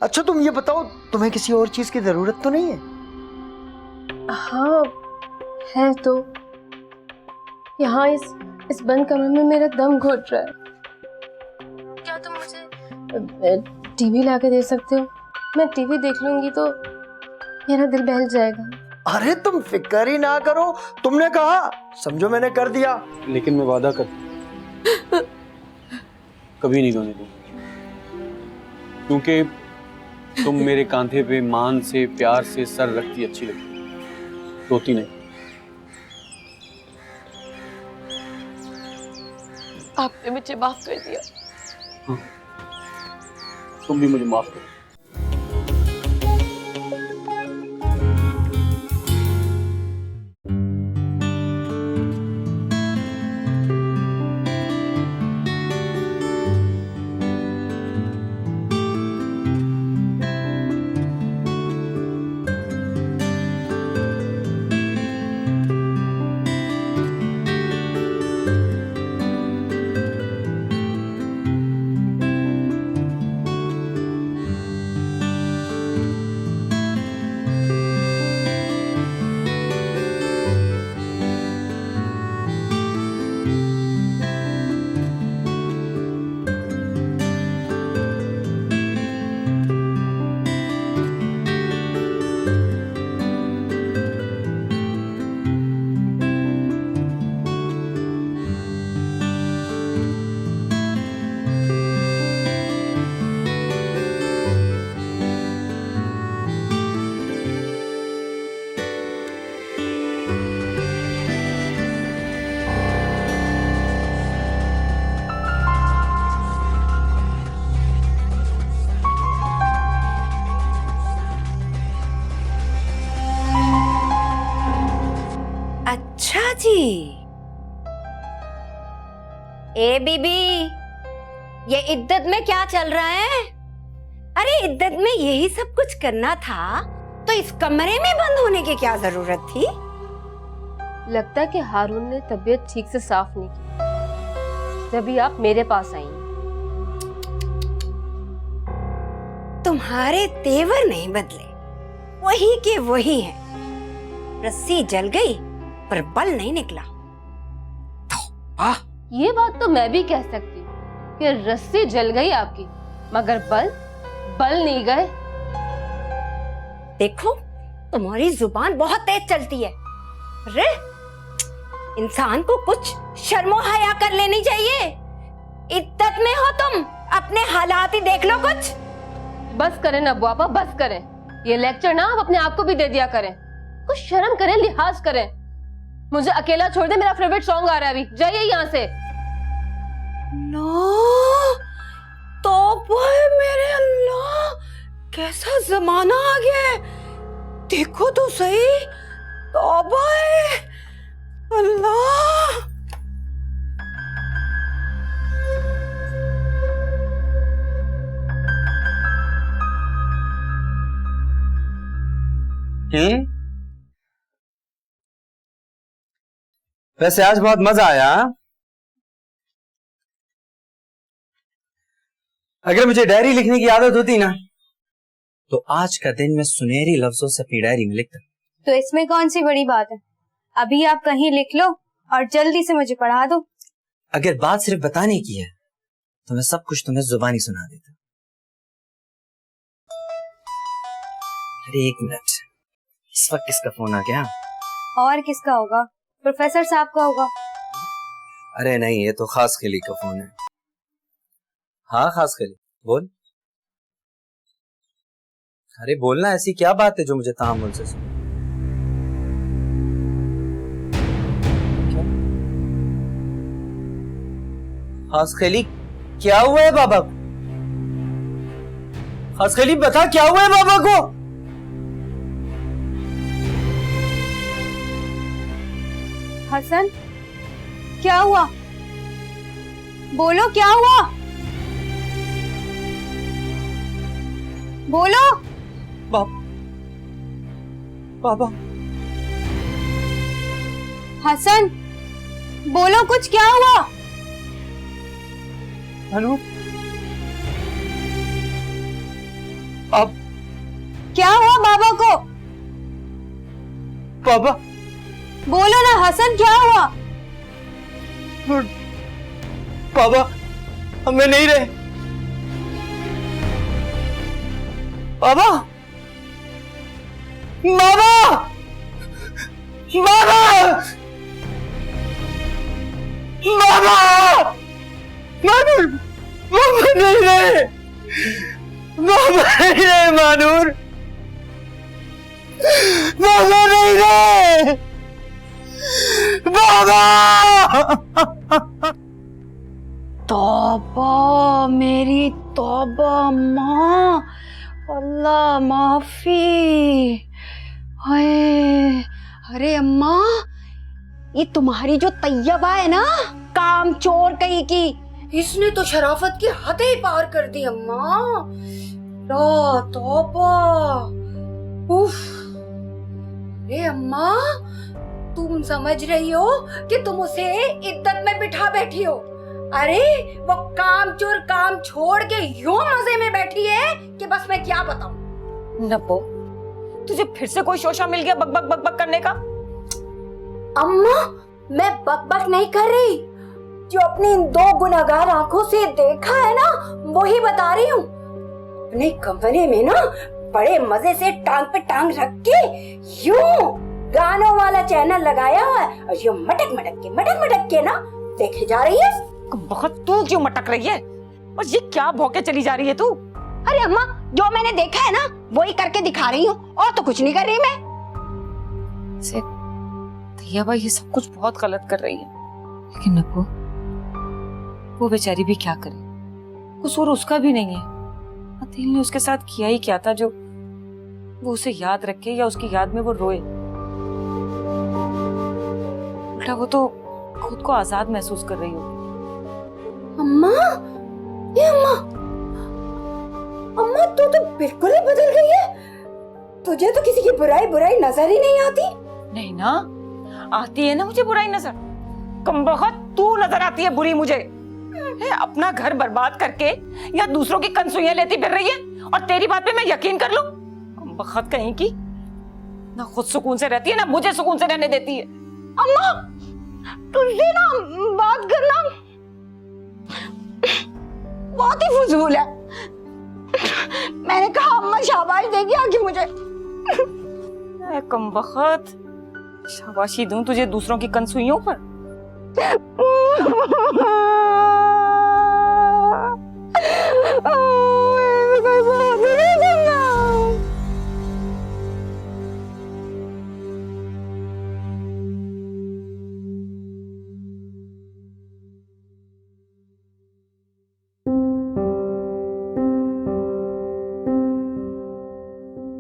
अच्छा तुम ये बताओ, तुम्हें किसी और चीज की जरूरत तो नहीं है? हाँ है तो। यहाँ इस बंद कमरे में मेरा दम घुट रहा है। क्या तुम मुझे टीवी ला के दे सकते हो? मैं टीवी देख लूंगी तो मेरा दिल बहल जाएगा। अरे तुम फिक्र ही ना करो, तुमने कहा समझो मैंने कर दिया। लेकिन मैं वादा करता हूं कभी नहीं रोने दूंगा, क्योंकि तुम मेरे कांधे पे मान से प्यार से सर रखती अच्छी लगती, रोती नहीं। आपने मुझे माफ कर दिया। हाँ, तुम भी मुझे माफ करो। अच्छा जी। ए बीबी, ये इद्दत में क्या चल रहा है? अरे इद्दत में यही सब कुछ करना था तो इस कमरे में बंद होने की क्या जरूरत थी? लगता है कि हारून ने तबीयत ठीक से साफ नहीं की जब भी आप मेरे पास आई। तुम्हारे तेवर नहीं बदले, वही के वही हैं। रस्सी जल गई पर बल नहीं निकला। ये बात तो मैं भी कह सकती हूँ कि रस्सी जल गई आपकी, मगर बल नहीं गए। देखो तुम्हारी जुबान बहुत तेज चलती है। अरे इंसान को कुछ शर्मो हया कर लेनी चाहिए। इद्दत में हो तुम, अपने हालात ही देख लो कुछ। बस करें ना बुआ, बस करें। ये लेक्चर ना आप अपने आप को भी दे दिया करें। कुछ शर्म करें, लिहाज करें। मुझे अकेला छोड़ दे, मेरा फेवरेट सॉन्ग आ रहा है अभी, जाइए यहाँ से। नो, तौबा है मेरे अल्लाह, कैसा जमाना आ गया है। देखो तो सही, तौबा है अल्लाह। वैसे आज बहुत मजा आया। अगर मुझे डायरी लिखने की आदत होती ना तो आज का दिन मैं सुनहरी लफ्जों से अपनी डायरी में लिखता। तो इसमें कौन सी बड़ी बात है? अभी आप कहीं लिख लो और जल्दी से मुझे पढ़ा दो। अगर बात सिर्फ बताने की है तो मैं सब कुछ तुम्हें जुबानी सुना देता। अरे एक मिनट, इस वक्त किसका फोन आ गया? और किसका होगा? प्रोफेसर साहब का होगा। अरे नहीं, ये तो खास खली का फोन है। हाँ खास खली, बोल। अरे बोलना, ऐसी क्या बात है जो मुझे तहम्मुल से सुन। खास खली, क्या हुआ है बाबा को? खास खली बता, क्या हुआ है बाबा को? हसन, क्या हुआ? बोलो क्या हुआ? बोलो। बाबा। हसन, बोलो कुछ, क्या हुआ? अनु, अब क्या हुआ बाबा को? पापा बोलो ना हसन, क्या हुआ? पापा हमें नहीं रहे। पापा मामा मामा मामा मामा नहीं रहे, मामा नहीं रहे, मानूर मामा नहीं रहे, मामा। तौबा मेरी तौबा माँ, अल्लाह माफी। हाय, अरे अम्मा, ये तुम्हारी जो तैयबा है ना, काम चोर कहीं की, इसने तो शराफत की हद ही पार कर दी अम्मा। ला तौबा। उफ। अरे अम्मा, तुम समझ रही हो कि तुम उसे इद्दत में बिठा बैठी हो? अरे वो काम चोर काम छोड़ के यूं मजे में बैठी है कि बस मैं क्या बताऊं। नब्बो, तुझे फिर से कोई शोशा मिल गया बक बक बक बक करने का? अम्मा, मैं बक बक नहीं कर रही, जो अपनी इन दो गुनहगार आंखों से देखा है ना, वही बता रही हूँ। अपने कमरे में ना बड़े मजे से टांग पे टांग रख के यूं गानों वाला चैनल लगाया हुआ है और यूं मटक मटक के ना देखे जा रही है। बहुत तू क्यों मटक रही है? और ये क्या भौंके चली जा रही है तू? अरे अम्मा, जो मैंने देखा है ना वही करके दिखा रही हूँ, और तो कुछ नहीं कर रही मैं। तैयबा ये सब कुछ बहुत गलत कर रही है, लेकिन नब्बो, वो बेचारी भी क्या करे, कसूर उसका भी नहीं है। अतील ने उसके साथ किया ही क्या था जो वो उसे याद रखे या उसकी याद में वो रोए? उल्टा वो तो खुद को आजाद महसूस कर रही होगी। अम्मा, ये अम्मा, अम्मा तू तो बिल्कुल ही बदल गई है। तुझे तो किसी की बुराई नजर ही नहीं आती। नहीं ना, आती है ना मुझे बुराई नजर। कमबख्त तू नजर आती है बुरी मुझे। अपना घर बर्बाद करके या दूसरों की कंसुइयां लेती फिर रही है, और तेरी बात पे मैं यकीन कर लूं? कमबख्त कहीं की, ना खुद सुकून से रहती है ना मुझे सुकून से रहने देती है। अम्मा, तुझसे ना बात करना बहुत ही फजूल है। मैंने कहा अम्मा शाबाश देगी आगे मुझे। कमबख्त, शाबाशी दूं तुझे दूसरों की कंसुइयों पर?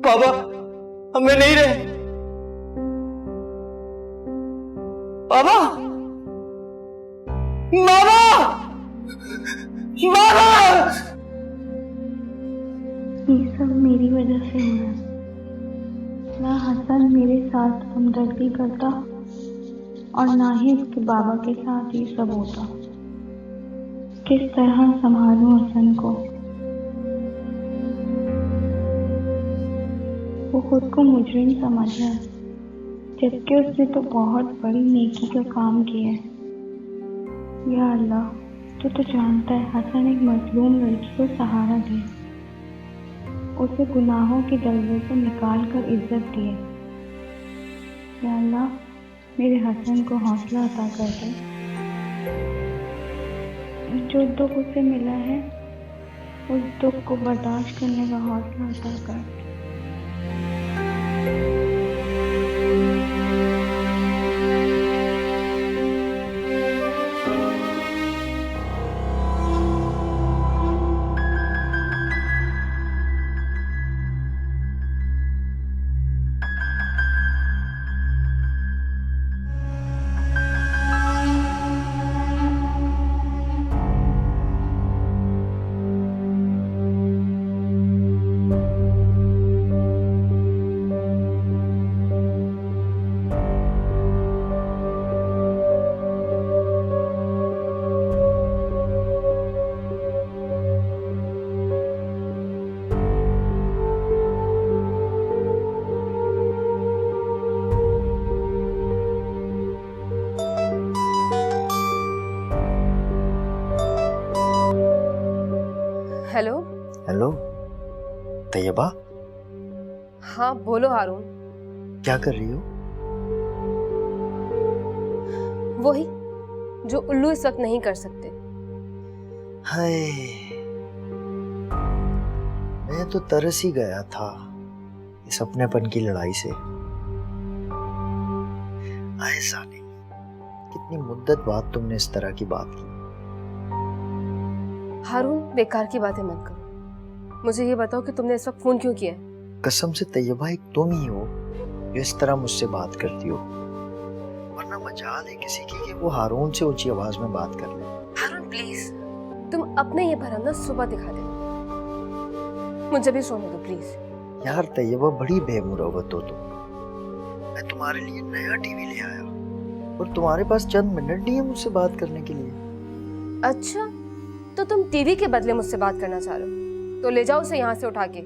पापा हमें नहीं रहे, पापा मामा मामा। ये सब मेरी वजह से हुआ। ना हसन मेरे साथ हमदर्दी करता और ना ही उसके बाबा के साथ ये सब होता। किस तरह संभालूं हसन को? वो खुद को मुजरिम समझ रहा है, जबकि उसने तो बहुत बड़ी नेकी का काम किया है। या अल्लाह, तो जानता है हसन एक मजलूम लड़की को सहारा दे, उसे गुनाहों के दलदल से निकाल कर इज्जत दिए। या अल्लाह, मेरे हसन को हौसला अता कर दे। जो दुख उसे मिला है, उस दुख को बर्दाश्त करने का हौसला अता कर। तैयबा, हाँ बोलो हारून। क्या कर रही हो? वही जो उल्लू इस वक्त नहीं कर सकते। हाय, मैं तो तरस ही गया था इस अपनेपन की लड़ाई से। ऐसा नहीं, कितनी मुद्दत बाद तुमने इस तरह की बात की। हारून, बेकार की बातें मत करो। मुझे ये बताओ कि तुमने इस वक्त फोन क्यों किया है? कसम से तैयबा, एक तुम ही हो जो इस तरह मुझसे बात करती हो, वरना मजाल है किसी की कि वो हारून से ऊंची आवाज में बात कर ले। हारून प्लीज, तुम अपने ये भरम ना सुबह दिखा देना, मुझे भी सोने दो प्लीज। यार तैयबा, बड़ी बेमुरवत हो तुम। मैं तुम्हारे लिए नया टीवी ले आया और तुम्हारे पास चंद मिनट नहीं है मुझसे बात करने के लिए। अच्छा, तो तुम टीवी के बदले मुझसे बात करना चाह रहे हो? तो ले जाओ उसे यहाँ से उठा के।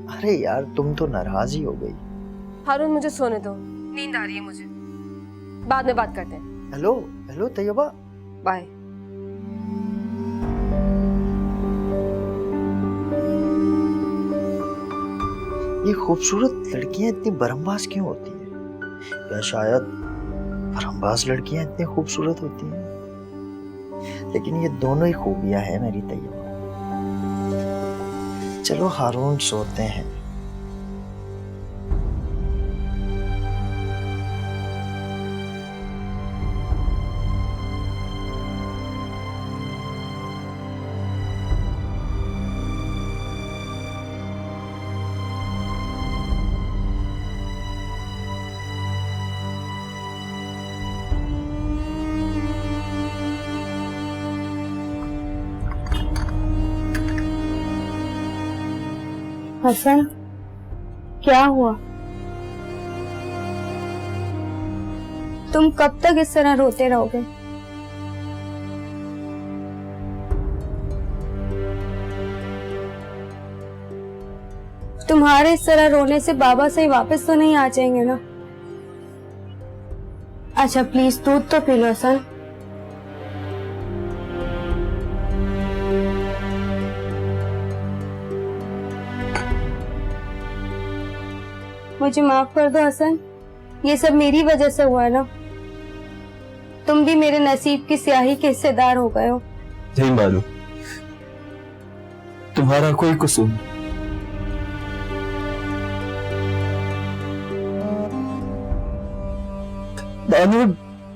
अरे यार, तुम तो नाराज ही हो गई। हारून मुझे सोने दो, नींद आ रही है मुझे, बाद में बात करते हैं। Hello hello Taiyaba. बाय। ये खूबसूरत लड़कियां इतनी बरमबाज क्यों होती हैं? या शायद बरमबाज लड़कियां इतनी खूबसूरत होती हैं? लेकिन ये दोनों ही खूबियां हैं मेरी तैयबा। चलो हारून, सोते हैं। हसन, क्या हुआ? तुम कब तक इस तरह रोते रहोगे? तुम्हारे इस तरह रोने से बाबा सही वापस तो नहीं आ जाएंगे ना? अच्छा प्लीज दूध तो पी लो हसन। मुझे माफ कर दो हसन, ये सब मेरी वजह से हुआ है ना। तुम भी मेरे नसीब की स्याही के हिस्सेदार हो गए हो। नहीं मालूम, तुम्हारा कोई कसूर नहीं। बानू,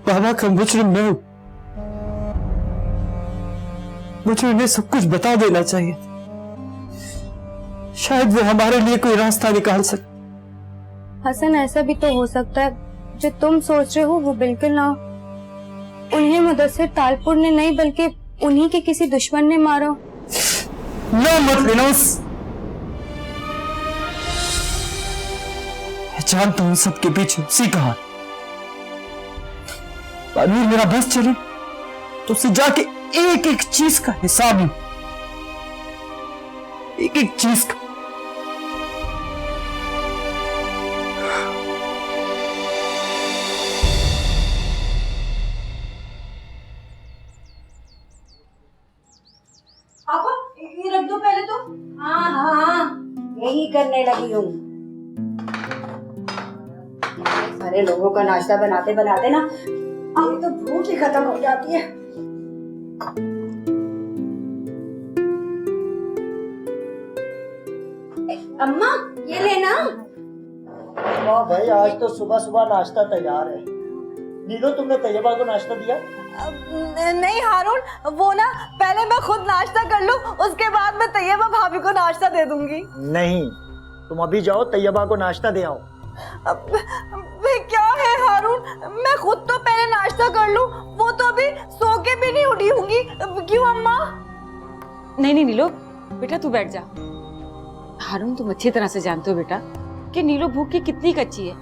बाबा का मुजरिम मैं हूं। मुझे उन्हें सब कुछ बता देना चाहिए, शायद वो हमारे लिए कोई रास्ता निकाल सके। हसन, ऐसा भी तो हो सकता है जो तुम सोच रहे हो वो बिल्कुल ना हो। उन्हें मुदस्सिर तालपुर ने नहीं बल्कि उन्हीं के किसी दुश्मन ने मारा। ना मत विनाश, मैं जानता हूं सबके पीछे उसी का हाथ। बानूर, मेरा बस चले तो उसे जाके एक एक चीज का हिसाब लूं, एक एक चीज का। ये रख दो पहले तो। हाँ हाँ, यही करने लगी हूँ। सारे लोगों का नाश्ता बनाते बनाते ना अब तो भूख ही खत्म हो जाती है। अम्मा, ये लेना। वाह भाई, आज तो सुबह सुबह नाश्ता तैयार है। नीलो, तुमने तैयबा को नाश्ता दिया? नहीं हारून, वो ना पहले मैं खुद नाश्ता कर लूं, उसके बाद मैं तैयबा भाभी को नाश्ता दे दूंगी। नहीं, तुम अभी जाओ तैयबा को नाश्ता दे आओ। क्या है हारून, मैं खुद तो पहले नाश्ता कर लूं, वो तो अभी सो के भी नहीं उठी होंगी। क्यों अम्मा? नहीं नहीं नीलो, बेटा तू बैठ जा। हारून, तुम अच्छी तरह से जानते हो बेटा कि नीलो भूख की कितनी कच्ची है,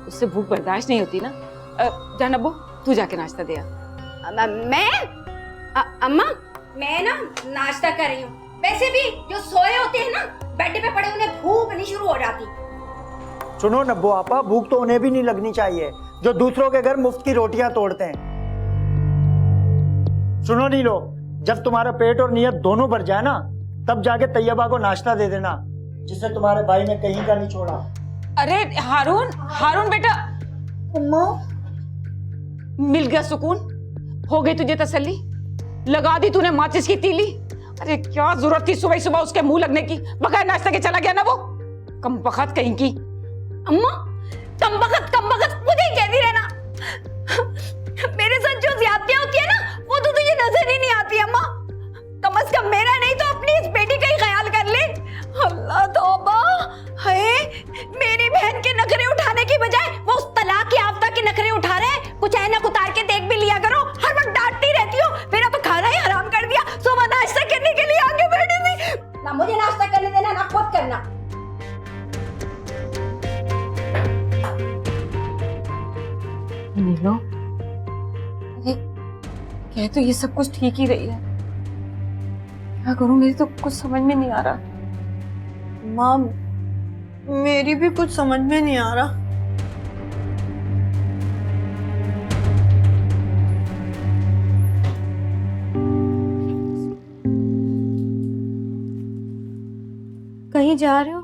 उससे भूख बर्दाश्त नहीं होती ना। जा नब्बो, तू जाके नाश्ता दे आ। अम्मा, मैं ना नाश्ता कर रही हूँ। वैसे भी जो सोए होते हैं ना बेड पे पड़े, उन्हें भूख नहीं शुरू हो जाती। सुनो नब्बो आपा, भूख तो उन्हें भी नहीं लगनी चाहिए जो दूसरों के घर मुफ्त की रोटियां तोड़ते हैं। सुनो नीलो, जब तुम्हारा पेट और नीयत दोनों भर जाए ना, तब जाके तैयबा को नाश्ता दे देना। जिसे तुम्हारे भाई ने कहीं का नहीं छोड़ा। अरे हारून, हारून बेटा, अम्मा मिल गया सुकून? हो गई तुझे तसल्ली? लगा दी तूने माचिस की तीली? अरे क्या जरूरत थी सुबह सुबह उसके मुंह लगने की? बगैर नाश्ते के चला गया ना वो, कम बखत कहीं की। अम्मा कम बखत मुझे ही कहती रहना। मेरे साथ जो ज्यादतियां होती है ना वो तो तुझे नजर ही नहीं आती अम्मा। कम से कम मेरा नहीं तो अपनी इस बेटी का ही ख्याल कर ले। अल्लाह तौबा है, मेरी बहन के नखरे उठाने की बजाय वो उस तलाक की आफ्ता के नखरे उठा रहे हैं। कुछ ऐनक उतार के देख भी लिया करो, हर वक्त डांटती रहती हो। मेरा तो खाना ही हराम कर दिया। सुबह नाश्ता करने के लिए आगे बैठी थी, ना मुझे नाश्ता करने देना ना खुद करना। नीलो, अरे कह तो ये सब कुछ ठीक ही रही है, क्या करूं? मेरी तो कुछ समझ में नहीं आ रहा। माँ मेरी भी कुछ समझ में नहीं आ रहा। कहीं जा रहे हो?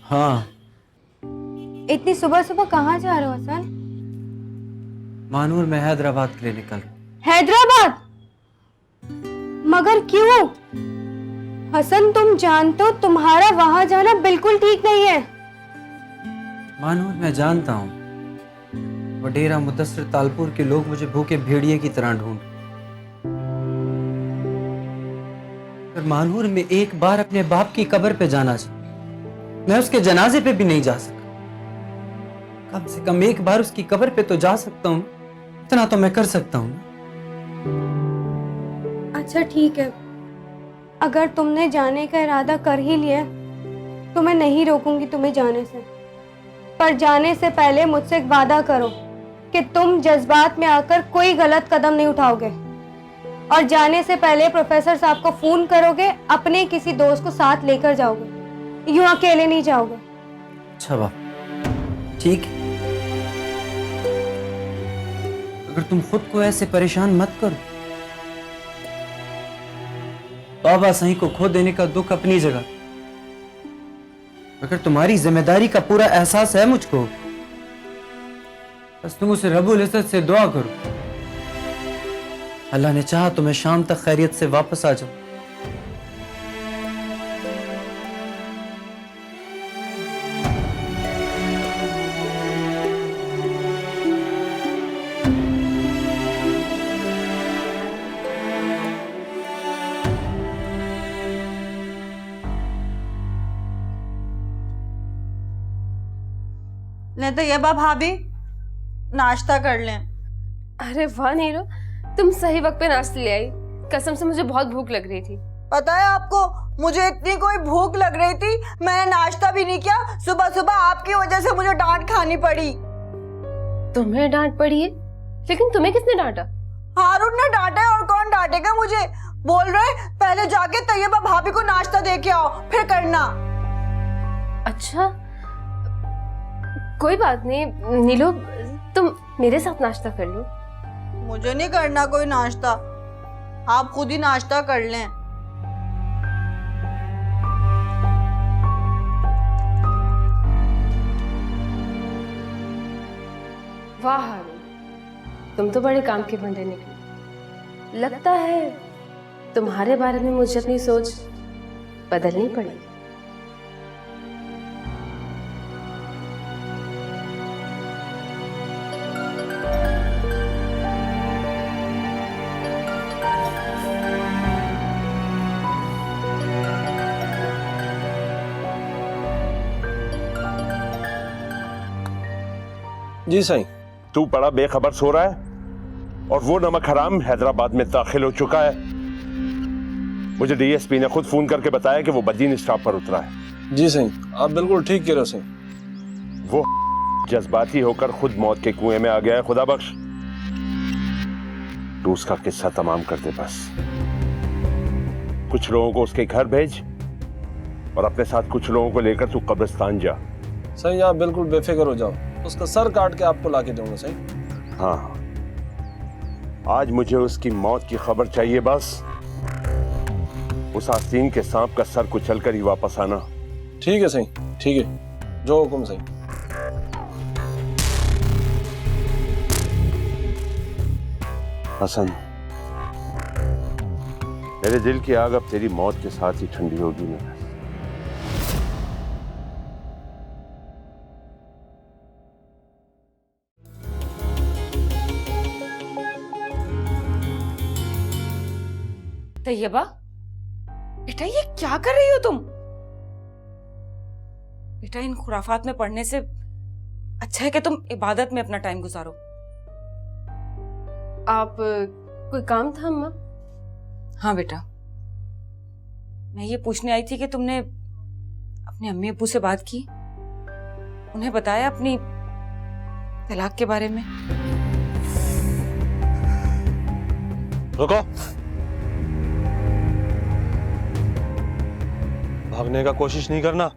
हाँ, इतनी सुबह सुबह कहाँ जा रहे हो हसन? मानूर में हैदराबाद के लिए निकल। हैदराबाद? मगर क्यों? हसन तुम जानते हो तुम्हारा वहां जाना बिल्कुल ठीक नहीं है। मानूर मैं जानता हूँ, वडेरा मुदस्सिर तालपुर के लोग मुझे भूखे भेड़िए की तरह ढूंढ, पर मानूर में एक बार अपने बाप की कब्र पे जाना चाहिए। मैं उसके जनाजे पे भी नहीं जा सका। कम से कम एक बार उसकी कब्र पे तो जा सकता हूँ, इतना तो मैं कर सकता हूँ। अच्छा ठीक है, अगर तुमने जाने का इरादा कर ही लिया तो मैं नहीं रोकूंगी तुम्हें जाने से। पर जाने से पहले मुझसे एक वादा करो कि तुम जज्बात में आकर कोई गलत कदम नहीं उठाओगे, और जाने से पहले प्रोफेसर साहब को फोन करोगे, अपने किसी दोस्त को साथ लेकर जाओगे, यूं अकेले नहीं जाओगे। अच्छा बाप, ठीक है। अगर तुम खुद को ऐसे परेशान मत करो। बाबा सही को खो देने का दुख अपनी जगह, अगर तुम्हारी जिम्मेदारी का पूरा एहसास है मुझको, बस तुम उसे रब्बुल इज्जत से दुआ करो, अल्लाह ने चाहा तो मैं शाम तक खैरियत से वापस आ जाऊं। नहीं तो ये बा भाभी नाश्ता कर लें। अरे वाह नीलो, तुम सही वक्त पे नाश्ता ले आई। कसम से मुझे बहुत भूख लग रही थी। पता है आपको, मुझे इतनी कोई भूख लग रही थी, मैंने नाश्ता भी नहीं किया। सुबह सुबह आपकी वजह से मुझे डांट खानी पड़ी। तुम्हें डांट पड़ी है? लेकिन तुम्हें किसने डांटा? हारून ने डांटा है, और कौन डांटेगा मुझे? बोल रहे पहले जाके तैयबा भाभी को नाश्ता दे के आओ, फिर करना। अच्छा कोई बात नहीं नीलो, तुम मेरे साथ नाश्ता कर लो। मुझे नहीं करना कोई नाश्ता, आप खुद ही नाश्ता कर लें। वाह हारून, तुम तो बड़े काम के बंदे निकले। लगता है तुम्हारे बारे में मुझे अपनी सोच बदलनी पड़ेगी। जी सही। तू बड़ा बेखबर सो रहा है और वो नमक हराम हैदराबाद में दाखिल हो चुका है। मुझे डीएसपी ने खुद फोन करके बताया कि वो बदीन स्टॉप पर उतरा है। जी सही, आप बिल्कुल ठीक कह रहे हो सही। वो जज्बाती होकर खुद मौत के कुएं में आ गया है। खुदा बख्श, तू उसका किस्सा तमाम कर दे बस। कुछ लोगों को उसके घर भेज और अपने साथ कुछ लोगों को लेकर तू कब्रिस्तान जा। सही, आप बिल्कुल बेफिक्र हो जाओ, उसका सर काट के आपको लाके दूंगा। सही। हाँ, आज मुझे उसकी मौत की खबर चाहिए बस। उस आस्तीन के सांप का सर कुचल कर ही वापस आना। ठीक है सही, ठीक है, जो हुक्म सही। हसन, मेरे दिल की आग अब तेरी मौत के साथ ही ठंडी होगी ना। तैयबा, बेटा ये क्या कर रही हो तुम? बेटा इन खुराफात में पढ़ने से अच्छा है कि तुम इबादत में अपना टाइम गुजारो। आप कोई काम था अम्मा? हाँ बेटा, मैं ये पूछने आई थी कि तुमने अपने अम्मी अब्बू से बात की, उन्हें बताया अपनी तलाक के बारे में? रुको, भागने का कोशिश नहीं करना।